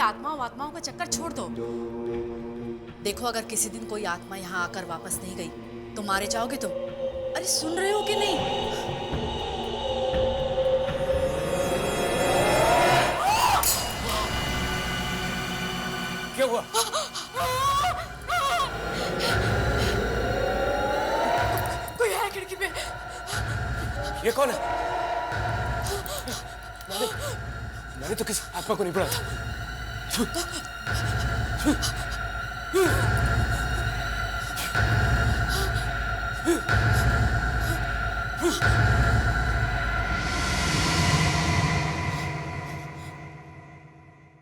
आत्माओं का चक्कर छोड़ दो। देखो, अगर किसी दिन कोई आत्मा यहाँ आकर वापस नहीं गई तो मारे जाओगे तुम। अरे सुन रहे हो कि नहीं? क्या हुआ? कोई है खिड़की पे। ये कौन है? मैंने तो किसी आत्मा को नहीं पढ़ा था।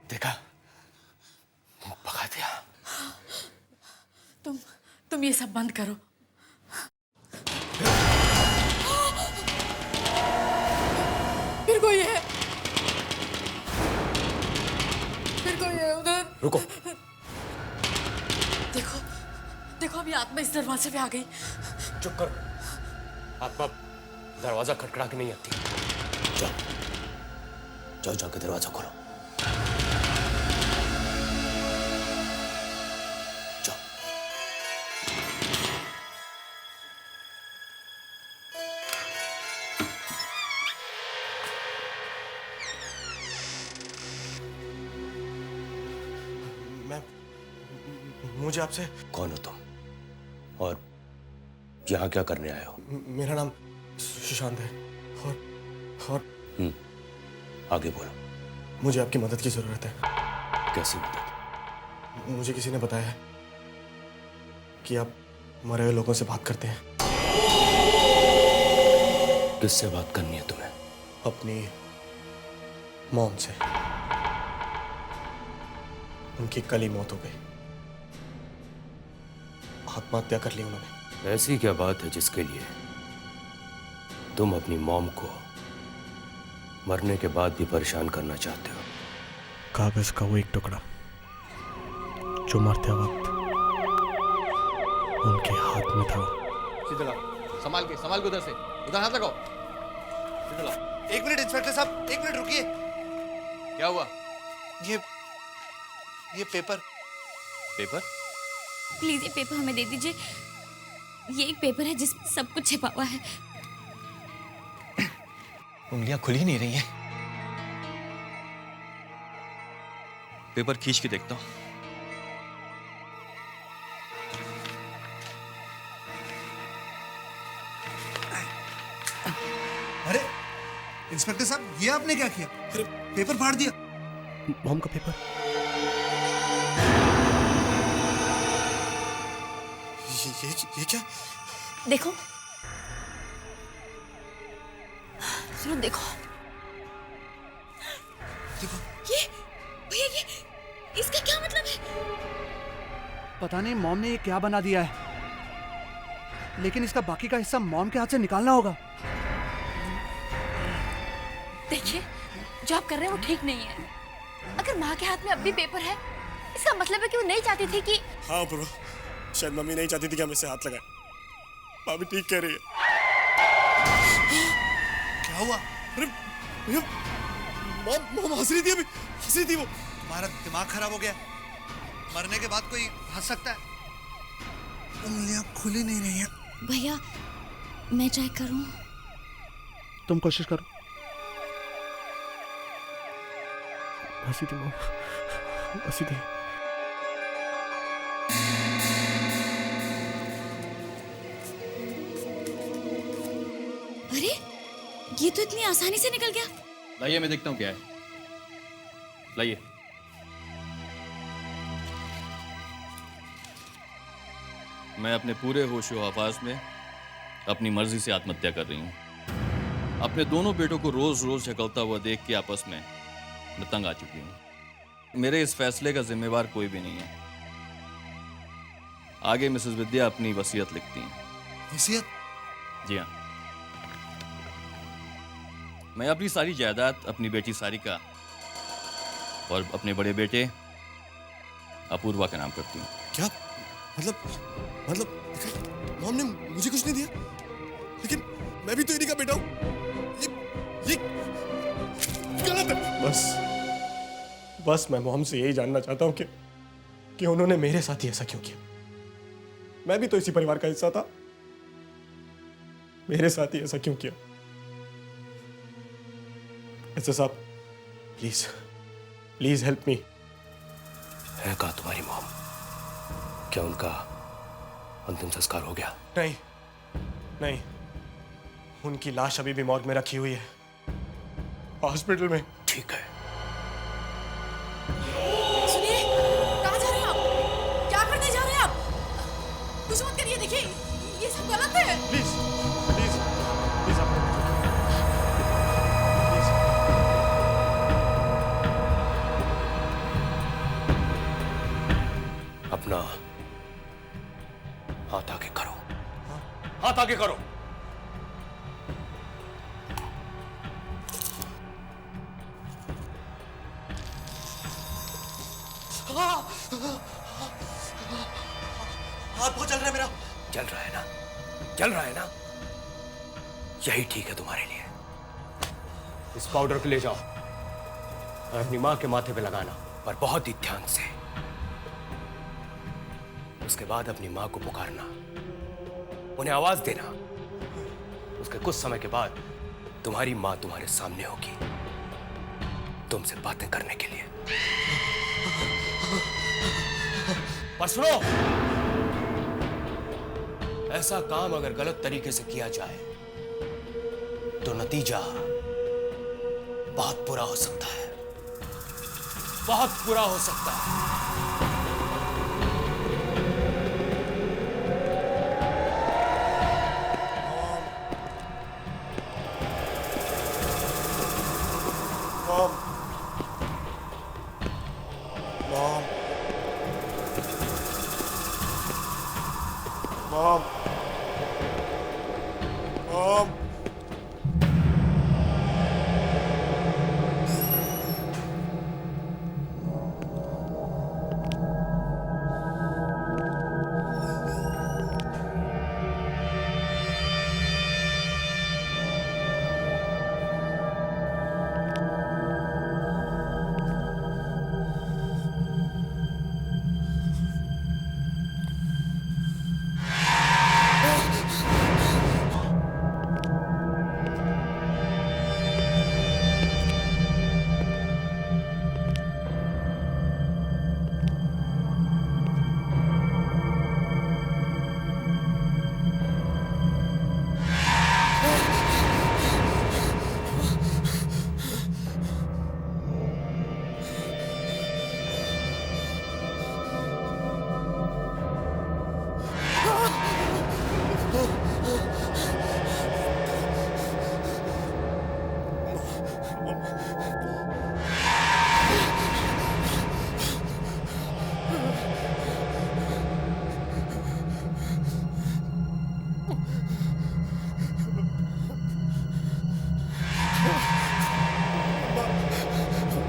देखा, भगा दिया। तुम ये सब बंद करो। फिर कोई है, उधर। रुको। देखो अभी आत्मा इस दरवाजे पे आ गई। चुप करो। आत्मा दरवाजा खटखटा के नहीं आती। जाओ जाके दरवाजा खोलो। जाओ। मुझे आपसे। कौन हो तुम और यहाँ क्या करने आए हो? मेरा नाम सुशांत है और आगे बोलो। मुझे आपकी मदद की जरूरत है। कैसी मदद? मुझे किसी ने बताया है कि आप मरे हुए लोगों से बात करते हैं। किससे बात करनी है तुम्हें? अपनी मॉम से। उनकी कल ही मौत हो गई। आत्महत्या कर ली उन्होंने। ऐसी क्या बात है जिसके लिए तुम अपनी मॉम को मरने के बाद भी परेशान करना चाहते हो? कागज का वो एक टुकड़ा जो मरते वक्त उनके हाथ में था। सीधे लाओ, संभाल के उधर से, उधर हाथ लगाओ। सीधे लाओ। एक मिनट इंस्पेक्टर साहब, एक मिनट रुकिए। क्या हुआ? ये पेपर प्लीज ये पेपर हमें दे दीजिए। ये एक पेपर है जिसमें सब कुछ छिपा हुआ है। उंगलियां खुली नहीं रही हैं। पेपर खींच के देखता हूं। अरे इंस्पेक्टर साहब, ये आपने क्या किया? अरे पेपर फाड़ दिया। मॉम का पेपर। ये क्या? देखो, सुनो, देखो ये भैया, ये इसका क्या मतलब है? पता नहीं मॉम ने ये क्या बना दिया है, लेकिन इसका बाकी का हिस्सा मॉम के हाथ से निकालना होगा। देखिए, जो आप कर रहे हैं वो ठीक नहीं है। अगर माँ के हाथ में अब भी पेपर है, इसका मतलब है कि वो नहीं चाहती थी कि। हाँ ब्रो, शायद मम्मी नहीं चाहती थी कि हम इससे हाथ लगाएं। भाभी ठीक कह रही है। क्या हुआ? अरे भैया, मॉम हंस रही थी, अभी हंस रही थी वो। तुम्हारा दिमाग खराब हो गया? मरने के बाद कोई हंस सकता है? उंगलियां खुली नहीं रही हैं। भैया, मैं चेक करूं? तुम कोशिश करो। हंसी थी मॉम, हंसी थी। अरे, ये तो इतनी आसानी से निकल गया। लाइए, मैं देखता हूं क्या है। लाइए। मैं अपने पूरे होशो हवास में अपनी मर्जी से आत्महत्या कर रही हूं। अपने दोनों बेटों को रोज रोज झकलता हुआ देख के आपस में मैं तंग आ चुकी हूं। मेरे इस फैसले का जिम्मेवार कोई भी नहीं है। आगे मिसेस विद्या अपनी वसीयत लिखती हैं। वसीयत? जी हाँ। मैं अपनी सारी जायदाद अपनी बेटी सारिका और अपने बड़े बेटे अपूर्वा के नाम करती हूँ। क्या मतलब मॉम ने मुझे कुछ नहीं दिया, लेकिन मैं भी तो इन्हीं का बेटा हूँ। ये गलत है। बस मैं मॉम से यही जानना चाहता हूँ कि उन्होंने मेरे साथ ही ऐसा क्यों किया। मैं भी तो इसी परिवार का हिस्सा था, मेरे साथ ही ऐसा क्यों किया? ऐसा साहब, प्लीज प्लीज हेल्प मी। है कहाँ तुम्हारी मॉम? क्या उनका अंतिम संस्कार हो गया? नहीं नहीं, उनकी लाश अभी भी मॉर्ग में रखी हुई है, हॉस्पिटल में। ठीक है। सुनिए, कहाँ जा रहे हैं आप? क्या करने जा रहे हैं आप? कुछ मत करिए, देखिए ये सब गलत है। प्लीज प्लीज प्लीज आप प्लीज। अपना हाथ आगे करो, हाथ आगे करो। हाथ बहुत जल रहा है मेरा। जल रहा है ना? जल रहा है ना? यही ठीक है तुम्हारे लिए। इस पाउडर को ले जाओ और अपनी मां के माथे पे लगाना, पर बहुत ही ध्यान से। उसके बाद अपनी मां को पुकारना, उन्हें आवाज देना। उसके कुछ समय के बाद तुम्हारी मां तुम्हारे सामने होगी, तुमसे बातें करने के लिए। पर सुनो, ऐसा काम अगर गलत तरीके से किया जाए तो नतीजा बहुत बुरा हो सकता है, बहुत बुरा हो सकता है। Mom mom mom mom.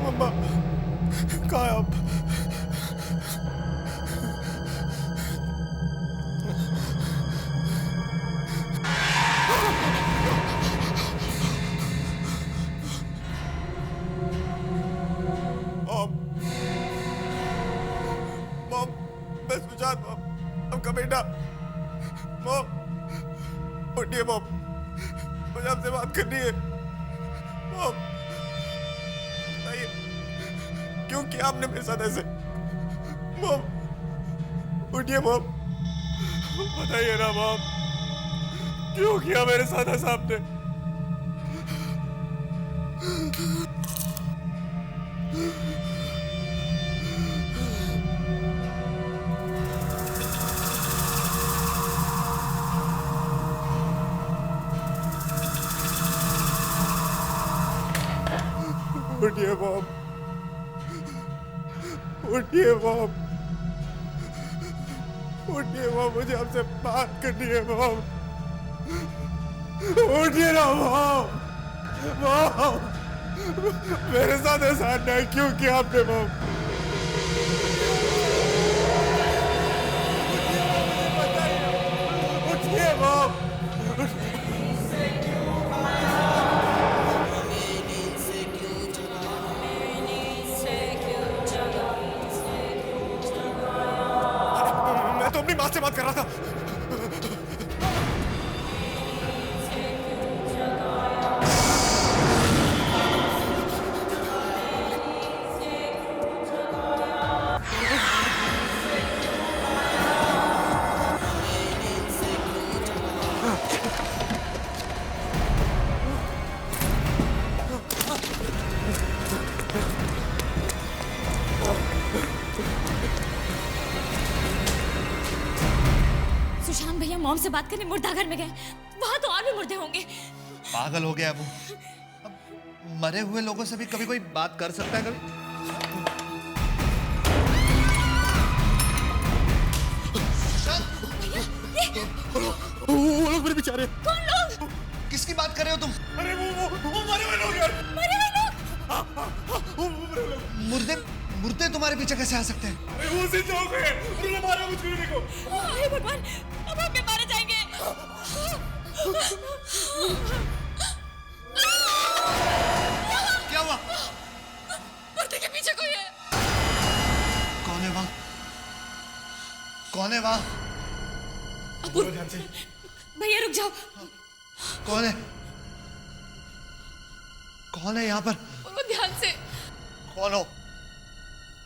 मम्मा कहाँ है आप? मॉम, मैं सुजात मॉम, आपका बेटा। मॉम उठिए मॉम, मुझे आपसे बात करनी है। मॉम बताइए क्यों किया आपने मेरे साथ ऐसे? मॉम उठिए मॉम, बताइए ना मॉम, क्यों किया मेरे साथ ऐसा आपने? उठिए मॉम, उठिए मॉम, उठिए मॉम, मुझे आपसे बात करनी है मॉम। उठिए ना मॉम, मॉम मेरे साथ ऐसा अन्याय क्यों किया आपने मॉम? उठिए मॉम। बात कर रहा था। सुशांत भैया मॉम से बात करने मुर्दाघर में गए। वहां तो और भी मुर्दे होंगे। पागल हो गया वो। अब मरे हुए लोगों से भी कभी कोई बात कर सकता है कभी? वो लोग मेरे बेचारे। कौन लोग? किसकी बात कर रहे हो तुम? अरे वो मरे हुए लोग यार। मरे हुए लोग? मुर्दे मुर्दे तुम्हारे पीछे कैसे आ सकते हैं? अरे वो जिंदा हो गए, उन्होंने मारा मुझ को। हे भगवान, अब हम भी मारे जाएंगे। क्या हुआ? मुर्दे के पीछे कोई है। कौन है वहां? कौन है वहां? अपूर्व, भैया रुक जाओ। कौन है? कौन है यहाँ पर? बोलो ध्यान से। कौन हो?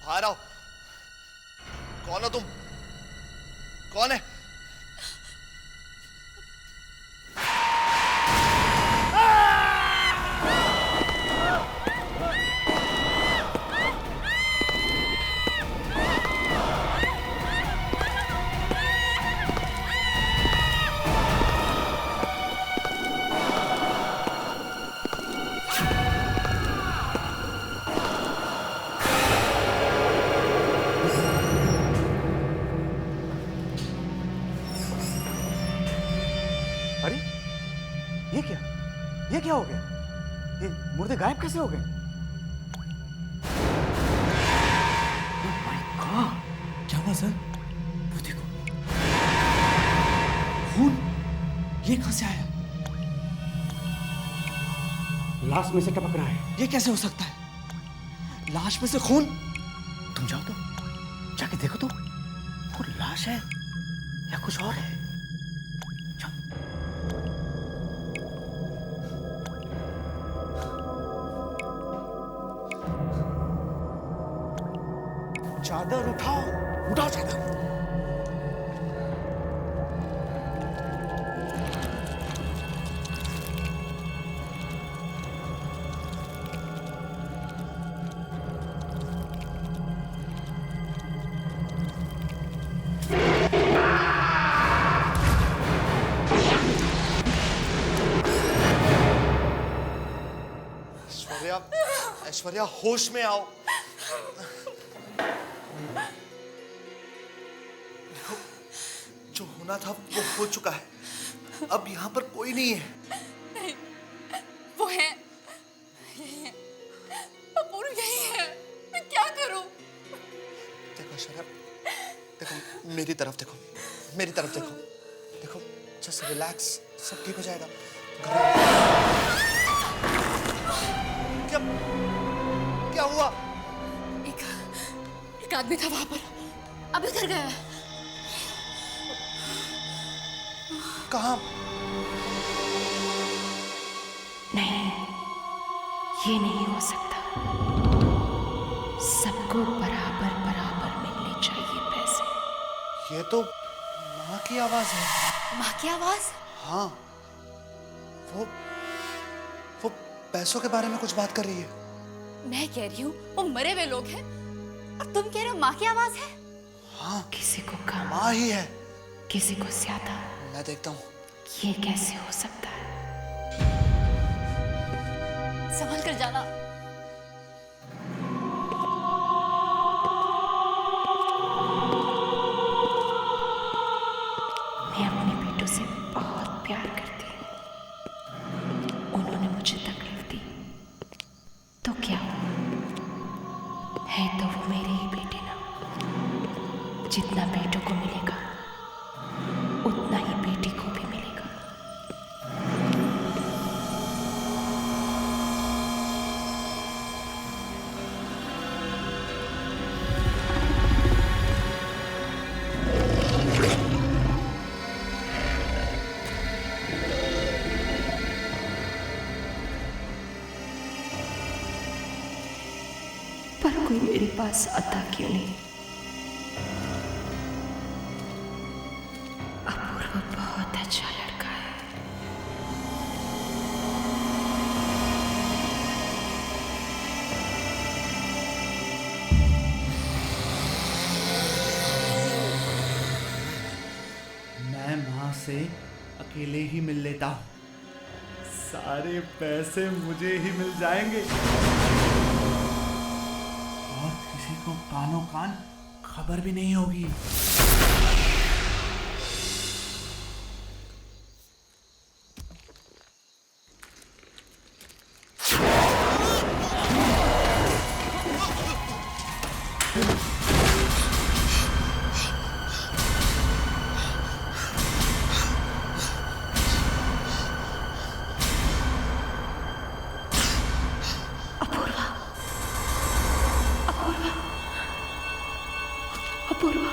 बाहर आओ। कौन हो तुम? कौन है? अरे ये क्या हो गया? ये मुर्दे गायब कैसे हो गए? Oh my God! क्या हुआ सर? वो देखो, खून ये कहां से आया? लाश में से टपक रहा है। ये कैसे हो सकता है? लाश में से खून? तुम जाओ तो, जाके देखो तो, वो लाश है या कुछ और है? चादर उठाओ, उठाओ चादर। ऐश्वर्या, ऐश्वर्या होश में आओ। देखो, जो होना था वो हो चुका है। अब यहाँ पर कोई नहीं है। नहीं, वो है, यही है, अपूर्व यही है। मैं क्या करूं? देखो ऐश्वर्या, देखो मेरी तरफ देखो, मेरी तरफ देखो, देखो जस्ट रिलैक्स, सब ठीक हो जाएगा। क्या क्या हुआ? एक आदमी था वहां पर, अब इधर गया है। कहाँ? नहीं, ये नहीं हो सकता। सबको बराबर बराबर मिलने चाहिए पैसे। ये तो माँ की आवाज है। माँ की आवाज? हाँ, वो पैसों के बारे में कुछ बात कर रही है। मैं कह रही हूँ वो मरे हुए लोग हैं, और तुम कह रहे हो माँ की आवाज है? हाँ, किसी को कम, माँ ही है। किसी को ज्यादा। मैं देखता हूँ। ये कैसे हो सकता है? संभल कर जाना। मैं अपने बेटों से बहुत प्यार करती हूँ। उन्होंने मुझे तकलीफ दी तो क्या हुआ? है तो वो मेरे ही बेटे ना। जितना बेटों को मिलेगा उतना ही बेटी को भी मिलेगा। कोई मेरे पास आता क्यों नहीं? अपूर्व बहुत अच्छा लड़का है। मैं माँ से अकेले ही मिल लेता हूँ, सारे पैसे मुझे ही मिल जाएंगे और किसी को कानों कान खबर भी नहीं होगी। अपूर्वा,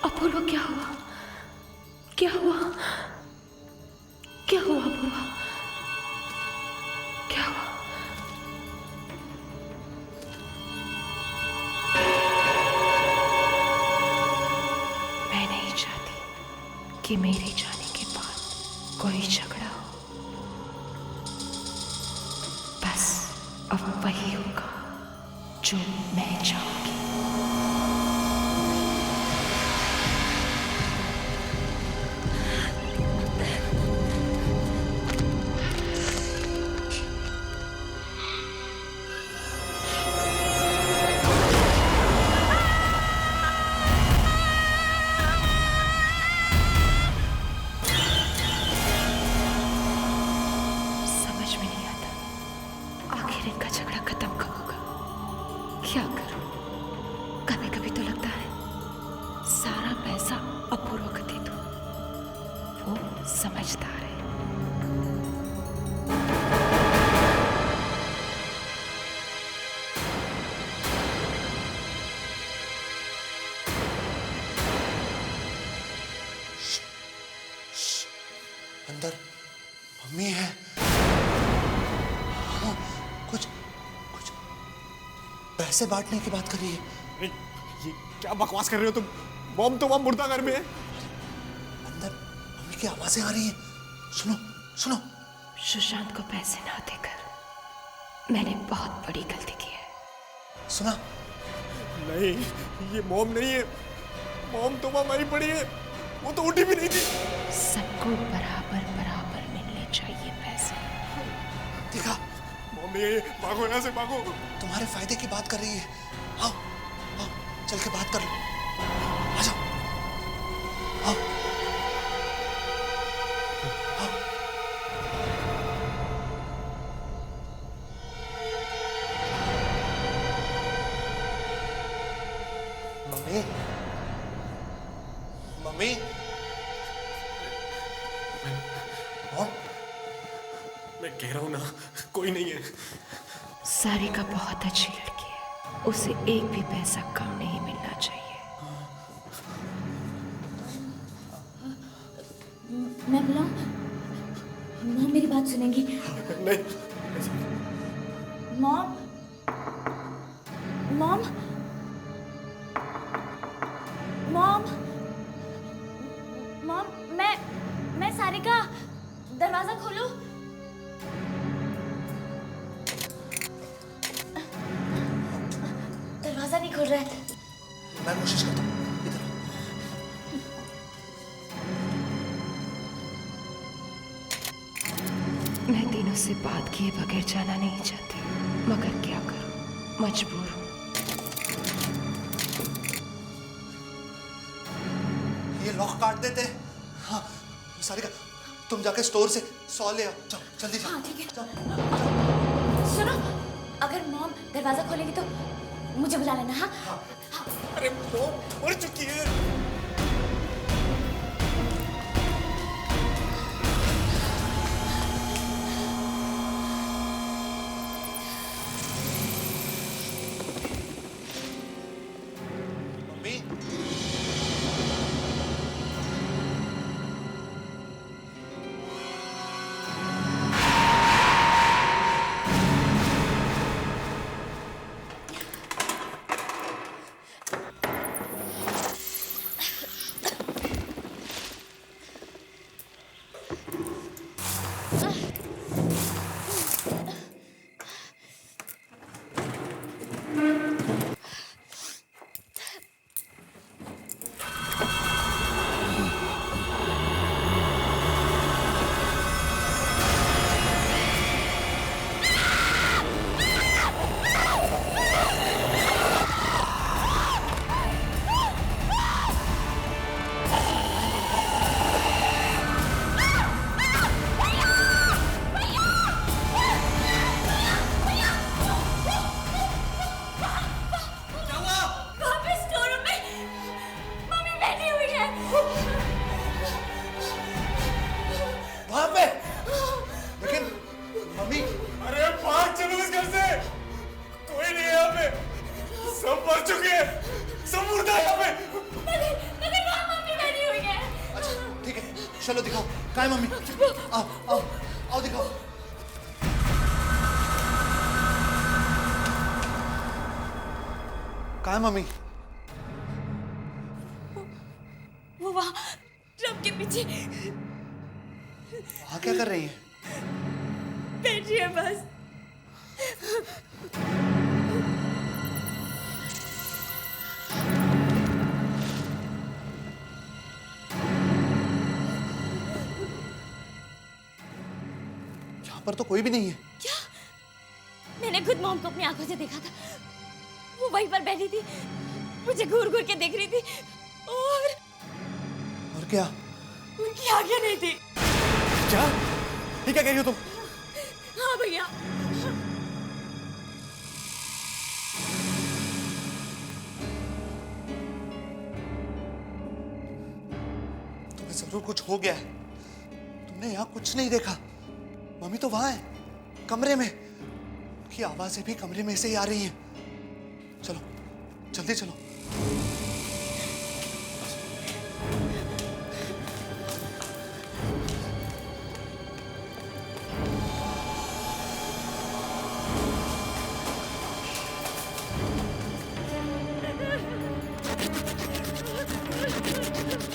अपूर्वा, क्या हुआ? क्या हुआ? क्या हुआ अपूर्वा? क्या हुआ? मैं नहीं चाहती कि मेरे जाने के बाद कोई झगड़ा हो। बस अब वही होगा जो मैं चाहूंगी। समझ में नहीं आता आखिर इनका झगड़ा खत्म कब होगा। क्या करूं? कभी कभी तो लगता है सारा पैसा अपूर्व को दे दूं, वो समझदार है। अंदर मम्मी है। हाँ, कुछ कुछ पैसे बांटने की बात कर रही है। अरे ये क्या बकवास कर रहे हो तुम? मॉम तो वहां मुर्दा घर में है। अंदर मम्मी की आवाजें आ रही हैं। सुनो सुनो। सुशांत को पैसे ना देकर मैंने बहुत बड़ी गलती की है। सुना? नहीं, ये मॉम नहीं है। मॉम तो वहां मरी पड़ी है, वो तो उठी भी नहीं थी। सबको बराबर बराबर मिलने चाहिए पैसे। देखा? मॉम नहीं है, भागो यहाँ से भागो। तुम्हारे फायदे की बात कर रही है। आओ आओ चल के बात कर लो। आ जाओ। आओ आओ। मम्मी मम्मी मॉम, मैं कह रहा हूँ ना, कोई नहीं है। सारिका बहुत अच्छी लड़की है, उसे एक भी पैसा कम नहीं मिलना चाहिए। मैं बुलाऊं? मॉम मेरी बात सुनेंगी। नहीं। मॉम, मॉम, मॉम, मॉम, मैं सारिका, दरवाजा खोलो। दरवाजा नहीं खोल रहा है। मैं कोशिश करता हूँ। इधर मैं दिनों से बात किए बगैर जाना नहीं चाहती, मगर क्या करूं, मजबूर हूं। ये लॉक काट देते हैं। हाँ सारिका, तुम जाके स्टोर से 100 ले आओ। जाओ जल्दी जाओ। हाँ ठीक है। जाओ। सुनो, अगर मॉम दरवाजा खोलेगी तो मुझे बुला लेना। हाँ अरे मॉम मर चुकी है। मम्मी है मम्मी? आओ आओ आओ दिखाओ। कहाँ है मम्मी? वो वहाँ ट्रक के पीछे वहाँ क्या कर रही है? बैठ रही है बस। यहाँ पर तो कोई भी नहीं है। क्या? मैंने खुद मॉम को अपनी आंखों से देखा था। वो वहीं पर बैठी थी, मुझे घूर घूर के देख रही थी और क्या? उनकी आंखें नहीं थी। क्या? ये क्या कह रही हो तुम? हाँ भैया। तुम्हें जरूर कुछ हो गया है। तुमने यहाँ कुछ नहीं देखा। मम्मी तो वहां है, कमरे में। उनकी आवाजें भी कमरे में से ही आ रही हैं। चलो जल्दी चलो।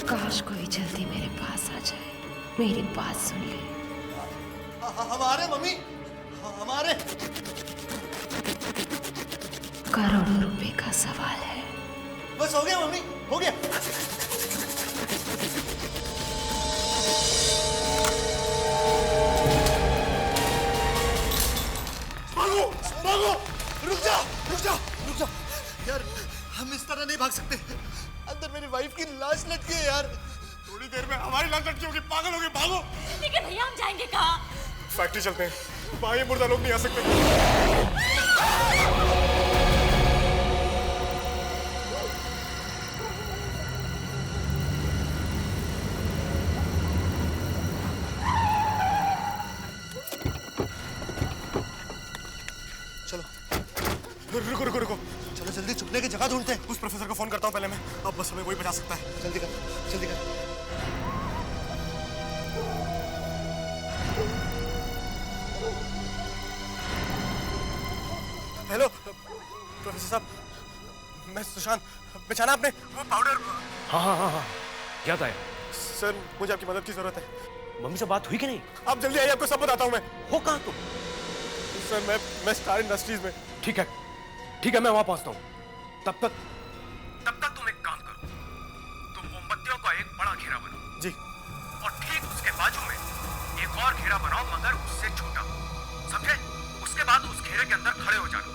काश कोई जल्दी मेरे पास आ जाए, मेरी बात सुन ले। हमारे मम्मी, हमारे करोड़ों रुपए का सवाल है। बस हो गया मम्मी, हो गया। भागो भागो, रुक जा रुक जा रुक जा यार, हम इस तरह नहीं भाग सकते। अंदर मेरी वाइफ की लाश लटकी है यार। थोड़ी देर में हमारी लाश लटकी होगी। पागल होगे, भागो। लेकिन भैया हम जाएंगे कहाँ? फैक्ट्री चलते हैं, वहां ये मुर्दा लोग नहीं आ सकते। चलो रुको रुको रुको, चलो जल्दी छुपने की जगह ढूंढते हैं। उस प्रोफेसर को फोन करता हूँ पहले मैं। अब बस हमें वही बचा सकता है। जल्दी कर, जल्दी कर। हेलो प्रोफेसर साहब, मैं सुशांत। पहचाना आपने? वो पाउडर। हाँ याद आया। सर मुझे आपकी मदद की जरूरत है। मम्मी से बात हुई कि नहीं? आप जल्दी आइए, आपको सब बताता हूँ मैं। हो कहाँ तुम? सर मैं स्टार इंडस्ट्रीज में। ठीक है मैं वहां पहुंचता हूँ। तब तक तुम एक काम करो, तुम मोमबत्तियों का एक बड़ा घेरा बनाओ जी। और ठीक उसके बाजू में एक और घेरा बनाओ, मगर उससे छोटा, समझे? उसके बाद उस घेरे के अंदर खड़े हो जाना,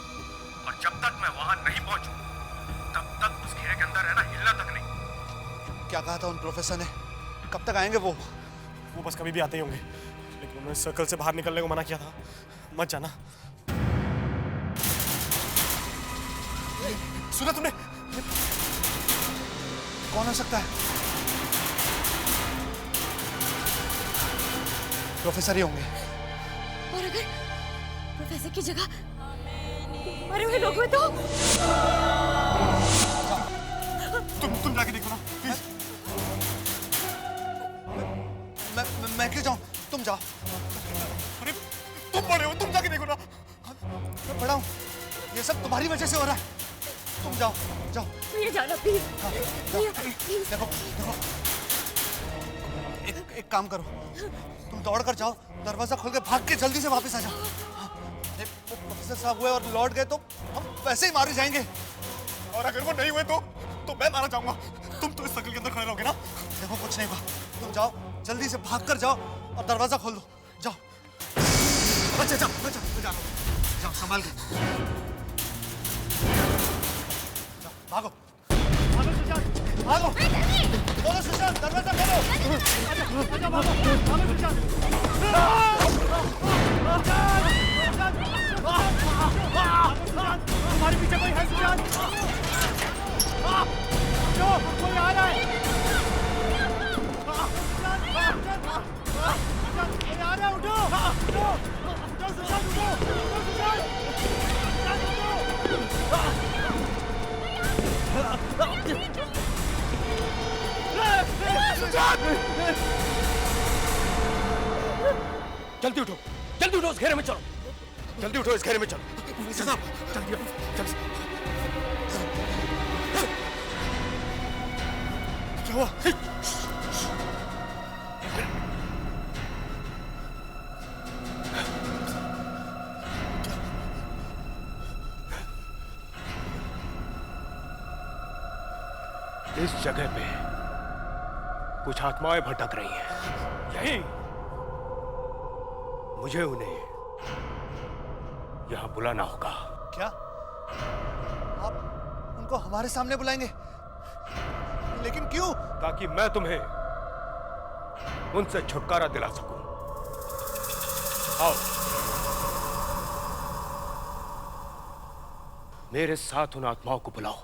और जब तक मैं वहां नहीं पहुंचूं तब तक उस घेरे के अंदर रहना, हिलना तक नहीं। क्या कहा था उन प्रोफेसर ने? कब तक आएंगे वो? वो बस कभी भी आते ही होंगे, लेकिन उन्होंने सर्कल से बाहर निकलने को मना किया था। मत जाना। सुना तुमने? कौन हो सकता है? प्रोफेसर ही होंगे। और अगर प्रोफेसर की जगह मरे हुए लोग हुए तो? तुम जाके देखो ना प्लीज। मैं क्यों जाऊं? तुम जाओ। अरे तुम बड़े हो, तुम जाके देखो ना। मैं बड़ा हूं, ये सब तुम्हारी वजह से हो रहा है। तुम जाओ जाओ। ये जाना प्लीज। देखो देखो, एक काम करो, तुम दौड़ कर जाओ, दरवाजा खोल के भाग के जल्दी से वापस आ जाओ। अरे वो प्रोफेसर साहब हुए और लौट गए तो हम वैसे ही मारे जाएंगे। और अगर वो नहीं हुए तो मैं मारा जाऊंगा। तुम तो इस सर्कल के अंदर खड़े रहोगे ना। देखो कुछ नहीं हुआ, तुम जाओ जल्दी से भाग कर जाओ और दरवाजा खोल दो। जाओ। अच्छा जाओ जाओ जाओ, संभाल के जाओ, भागो भागो सुशांत, भागो। बोलो सुशांत, दरवाजा खोलो। आजा भागो भागो सुशांत। हमारे पीछे कोई है सुशांत? जो कोई आ रहा है। कोई आ रहा है, उठो उठो उठो सुशांत, उठो उठो सुशांत, सुशांत उठो। जल्दी उठो, जल्दी उठो, इस घेरे में चलो, जल्दी उठो, इस घेरे में चलो। साहब जल्दी जल्दी। क्या हुआ? इस जगह पे कुछ आत्माएं भटक रही हैं। यही मुझे उन्हें यहां बुलाना होगा। क्या आप उनको हमारे सामने बुलाएंगे? लेकिन क्यों? ताकि मैं तुम्हें उनसे छुटकारा दिला सकूं। आओ, मेरे साथ उन आत्माओं को बुलाओ।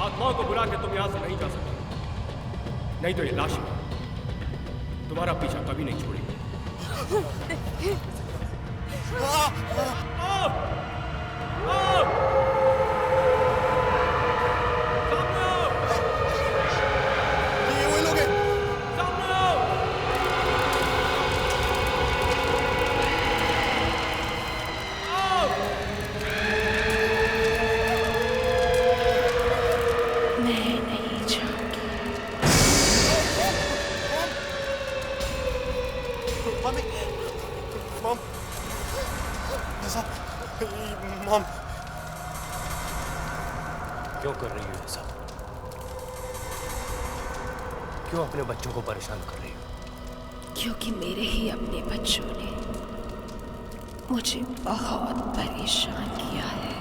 आत्माओं को बुला के तुम यहां से नहीं जा सकते, नहीं तो ये लाश तुम्हारा पीछा कभी नहीं छोड़ेगी। ये वही लोग हैं। मैं नहीं जाऊंगी। मम्मी, मॉम, मॉम, क्यों कर रही हो ये सब? क्यों अपने बच्चों को परेशान कर रही हो? क्योंकि मेरे ही अपने बच्चों ने मुझे बहुत परेशान किया है।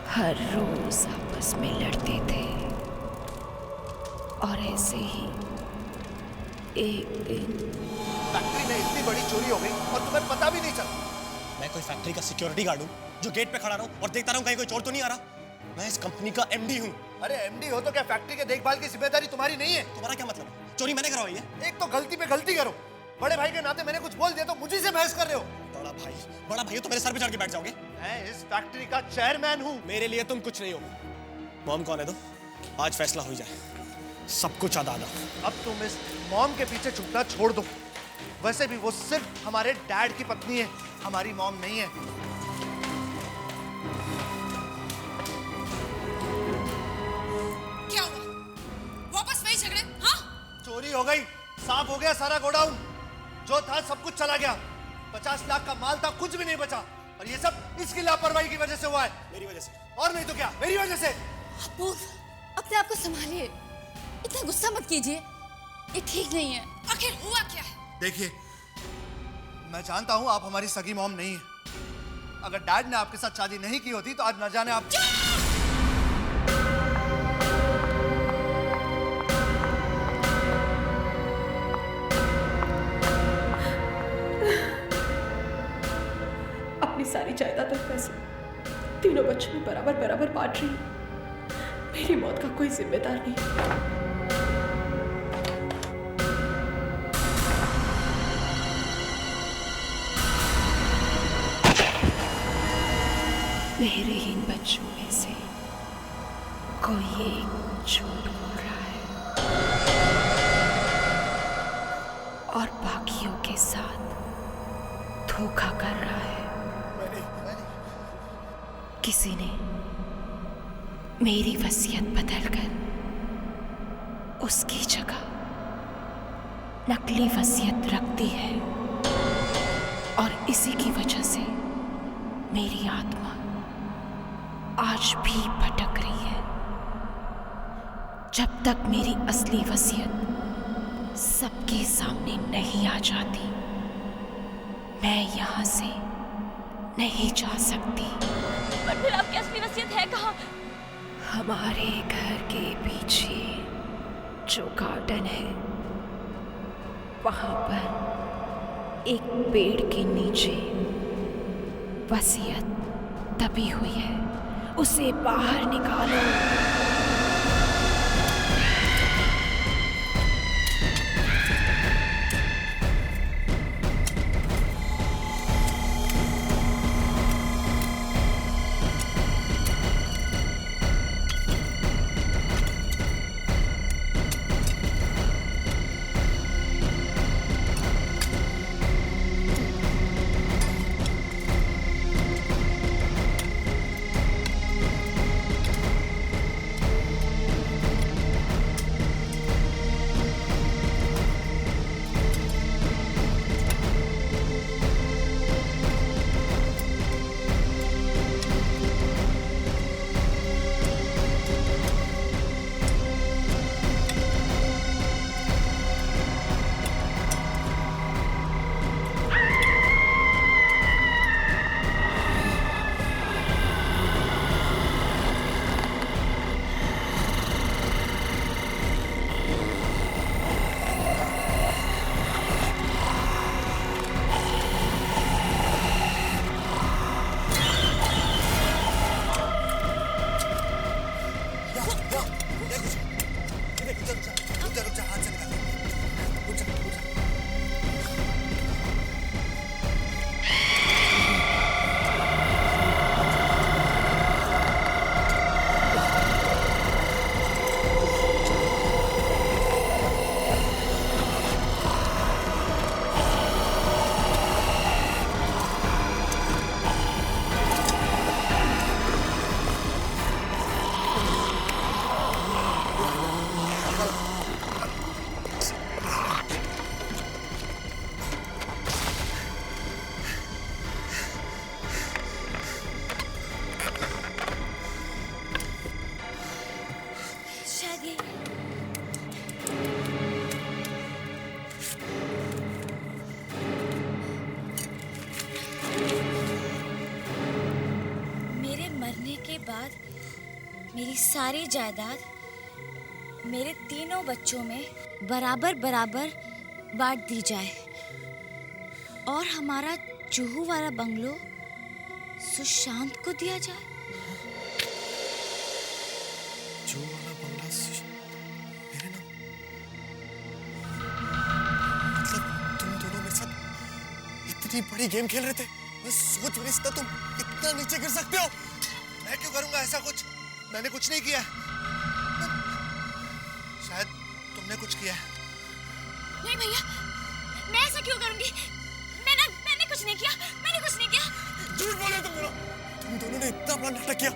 हर रोज आपस में लड़ते थे और ऐसे ही एक दिन फैक्ट्री में इतनी बड़ी चोरी हो गई और तुम्हें पता भी नहीं चला। मैं कोई फैक्ट्री का सिक्योरिटी गार्ड हूँ जो गेट पे खड़ा रहूं और देखता रहूं कहीं कोई चोर तो नहीं आ रहा? मैं इस कंपनी का एमडी हूँ। अरे एमडी हो तो क्या फैक्ट्री के देखभाल की जिम्मेदारी तुम्हारी नहीं है? तुम्हारा क्या मतलब है? चोरी मैंने करवाई है? एक तो गलती पे गलती करो, बड़े भाई के नाते मैंने कुछ बोल दिया तो मुझे से बहस कर रहे हो। बड़ा भाई हो तो मेरे सर पे चढ़ के बैठ जाओगे? मैं इस फैक्ट्री का चेयरमैन हूँ। मेरे लिए तुम कुछ नहीं हो। मॉम कौन है? तो आज फैसला हो जाए, सब कुछ आधा आधा। अब तुम इस मॉम के पीछे छुपना छोड़ दो। वैसे भी वो सिर्फ हमारे डैड की पत्नी है, हमारी मॉम नहीं है। क्या हुआ? वापस वही झगड़े? हाँ? चोरी हो गई, साफ हो गया सारा गोडाउन, जो था सब कुछ चला गया। 50 लाख का माल था, कुछ भी नहीं बचा, और ये सब इसकी लापरवाही की वजह से हुआ है। मेरी वजह से? और नहीं तो क्या, मेरी वजह से। अपूर्व, अपने आप को संभालिए, इतना गुस्सा मत कीजिए, ये ठीक नहीं है। आखिर हुआ क्या है? देखिए, मैं जानता हूं आप हमारी सगी मॉम नहीं है। अगर डैड ने आपके साथ शादी नहीं की होती तो आज न जाने आप। अपनी सारी जायदाद और पैसे तीनों बच्चों में बराबर बराबर बांट रही हूँ। मेरी मौत का कोई जिम्मेदार नहीं। मेरे इन बच्चों में से कोई एक झूठ बोल रहा है और बाकियों के साथ धोखा कर रहा है। किसी ने मेरी वसीयत बदलकर उसकी जगह नकली वसीयत रखती है और इसी की वजह से मेरी आत्मा आज भी भटक रही है। जब तक मेरी असली वसीयत सबके सामने नहीं आ जाती, मैं यहाँ से नहीं जा सकती। पर फिर आपकी असली वसीयत है कहाँ? हमारे घर के पीछे जो गार्डन है, वहां पर एक पेड़ के नीचे वसीयत दबी हुई है, उसे बाहर निकालो। बाद मेरी सारी जायदाद मेरे तीनों बच्चों में बराबर बराबर बांट दी जाए और हमारा जुहू वाला बंगलो सुशांत को दिया जाए। जुहू वाला बंगला मेरे नाम? मतलब तुम दोनों मेरे साथ इतनी बड़ी गेम खेल रहे थे? मैं सोच भी नहीं सकता तुम इतना नीचे गिर सकते हो। मैं क्यों करूंगा ऐसा कुछ? मैंने कुछ नहीं किया। शायद तुमने कुछ किया है। नहीं भैया, मैं ऐसा क्यों करूंगी? मैंने कुछ नहीं किया। मैंने कुछ नहीं किया। झूठ बोले तुम दोनों ने इतना बड़ा नाटक किया,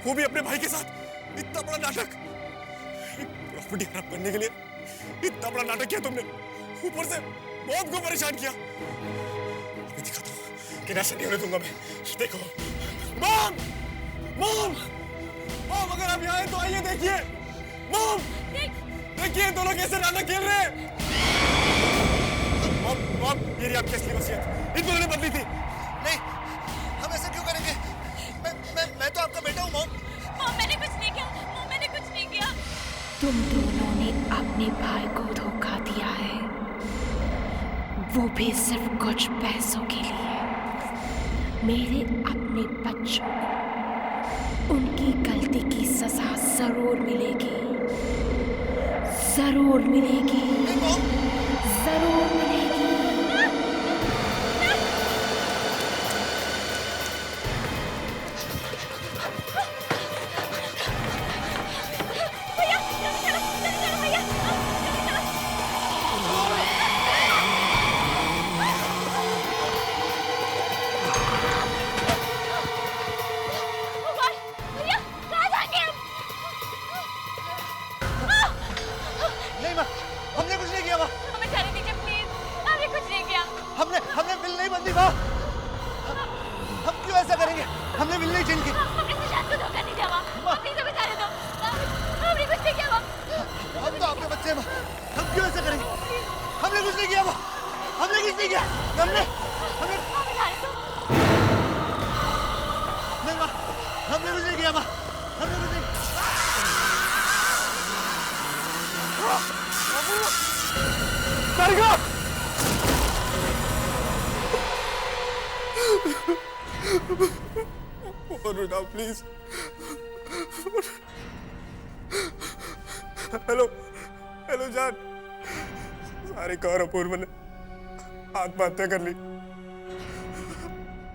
वो भी अपने भाई के साथ। इतना बड़ा नाटक, प्रॉपर्टी खराब करने के लिए इतना बड़ा नाटक किया तुमने, ऊपर से बहुत को परेशान किया। अभी दिखाता हूँ कि ऐसा नहीं होने दूंगा मैं। देखो मॉम, मॉम, मॉम, अगर आप यहाँ हैं तो आइए देखिए। मॉम, देखिए दोनों कैसे नाटक खेल रहे हैं। मॉम, मॉम, ये रही आपकी असली वसीयत, इन दोनों ने बदली थी। नहीं, हम ऐसा क्यों करेंगे? मैं तो आपका बेटा हूँ मॉम। मॉम, मैंने कुछ नहीं किया। मॉम, मैंने कुछ नहीं किया। तुम दोनों ने अपने भाई को धोखा दिया है, वो भी सिर्फ कुछ पैसों के लिए। मेरे अपने बच्चों को उनकी गलती की सजा जरूर मिलेगी, जरूर मिलेगी, जरूर मिलेगी। भैया, चलो भैया। भैया, कहाँ जाएंगे हम? नहीं माँ, हमने कुछ नहीं किया माँ। हमें जाने दीजिए हमने नहीं माँ, हमने कुछ नहीं किया माँ, हमने कुछ नहीं। और उठाओ प्लीज। हेलो हेलो जान, सारे कौर अपूर्व ने आत्महत्या कर ली।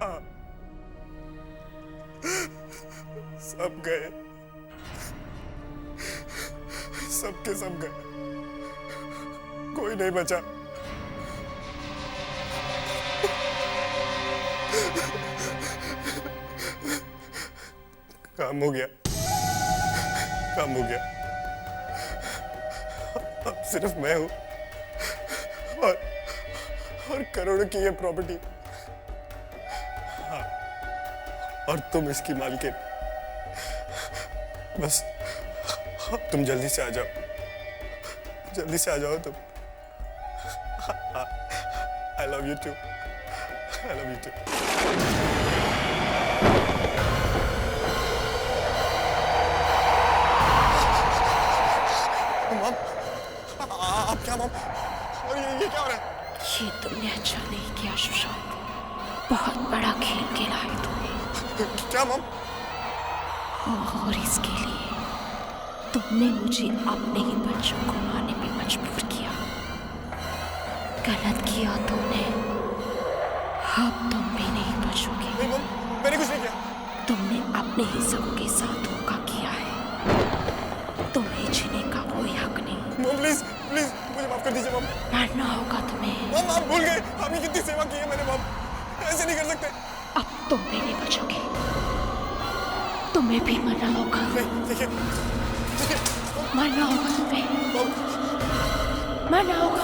हाँ। सब गए, सबके सब गए, कोई नहीं बचा। काम हो गया, काम हो गया। अब सिर्फ मैं हूं और करोड़ों की ये प्रॉपर्टी। हाँ, और तुम इसकी मालकिन। बस तुम जल्दी से आ जाओ, जल्दी से आ जाओ तुम। I love you too. I love you too. मम, आप क्या मम? और ये क्या हो रहा है? ये तुमने अच्छा नहीं किया सुशांत, बहुत बड़ा खेल खेला है तुमने। क्या मम? और इसके लिए तुमने मुझे अपने ही बच्चों को मारने पे मजबूर किया। गलत किया तुमने, अब तुम भी नहीं बचोगे। नहीं मम, मैंने कुछ नहीं किया। तुमने अपने ही सबों के साथ धोखा किया है, तुम्हें जीने का कोई हक नहीं। मम प्लीज प्लीज मुझे माफ कर दीजिए मम। मरना होगा तुम्हें। मम आप भूल गए, आपने कितनी सेवा की है मैंने मम, ऐसे नहीं कर सकते। अब तुम भी नहीं बचोगे, तुम्हें भी मरना होगा। नहीं देखिए, मरना होगा तुम्हें, मरना होगा।